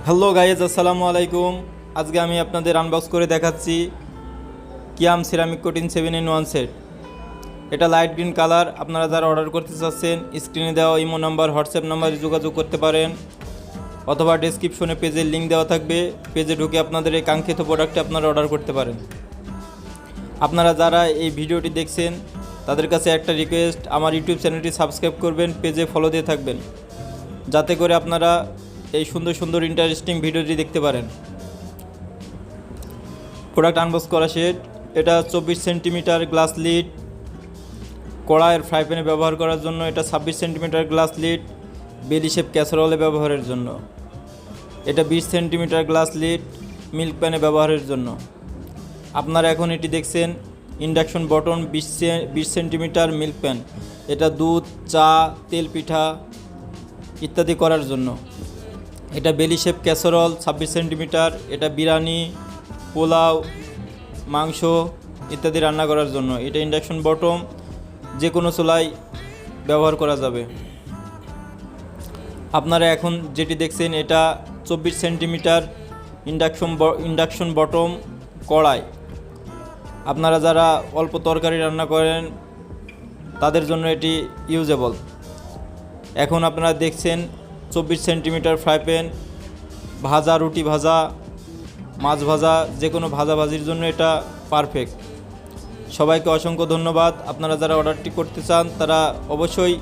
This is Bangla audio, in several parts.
হ্যালো গাইজ, আসসালামু আলাইকুম। আজকে আমি আপনাদের আনবক্স করে দেখাচ্ছি কিয়াম সিরামিক কোটিন 7-in-1 সেট। এটা লাইট গ্রিন কালার। আপনারা যারা অর্ডার করতে চাচ্ছেন স্ক্রিনে দেওয়া ইমো নাম্বার, হোয়াটসঅ্যাপ নাম্বারে যোগাযোগ করতে পারেন, অথবা ডেসক্রিপশনে পেজের লিঙ্ক দেওয়া থাকবে। পেজে ঢুকে আপনাদের এই কাঙ্ক্ষিত প্রোডাক্টটি আপনারা অর্ডার করতে পারেন। আপনারা যারা এই ভিডিওটি দেখছেন তাদের কাছে একটা রিকোয়েস্ট, আমার ইউটিউব চ্যানেলটি সাবস্ক্রাইব করবেন, পেজে ফলো দিয়ে থাকবেন, যাতে করে আপনারা এই সুন্দর সুন্দর ইন্টারেস্টিং ভিডিওটি দেখতে পারেন। প্রোডাক্ট আনবক্স করা শেষ। এটা 24 সেন্টিমিটার গ্লাস লিড, কড়াইয়ের ফ্রাই প্যানে ব্যবহার করার জন্য। এটা 26 সেন্টিমিটার গ্লাস লিড, বেলি শেপ ক্যাসারোলে ব্যবহারের জন্য। এটা 20 সেন্টিমিটার গ্লাস লিড, মিল্ক প্যানে ব্যবহারের জন্য। আপনারা এখন এটি দেখছেন induction button 20 centimetre milk pan. এটা দুধ, চা, তেল পিঠা ইত্যাদি করার জন্য। এটা বেলি শেপ ক্যাসারোল 26 সেন্টিমিটার। এটা বিরিয়ানি, পোলাও, মাংস ইত্যাদি রান্না করার জন্য। এটা ইন্ডাকশন বটম, যে কোনো চুলায় ব্যবহার করা যাবে। আপনারা এখন যেটি দেখছেন এটা 24 সেন্টিমিটার ইন্ডাকশন বটম কড়াই। আপনারা যারা অল্প তরকারি রান্না করেন তাদের জন্য এটি ইউজেবল। এখন আপনারা দেখছেন 24 সেন্টিমিটার ফ্রাই প্যান, ভাজা, রুটি ভাজা, মাছ ভাজা, যে কোনো ভাজাভাজির জন্য এটা পারফেক্ট। সবাইকে অসংখ্য ধন্যবাদ। আপনারা যারা অর্ডারটি করতে চান তারা অবশ্যই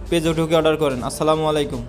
পেজে ঢুকে অর্ডার করেন। আসসালামু আলাইকুম।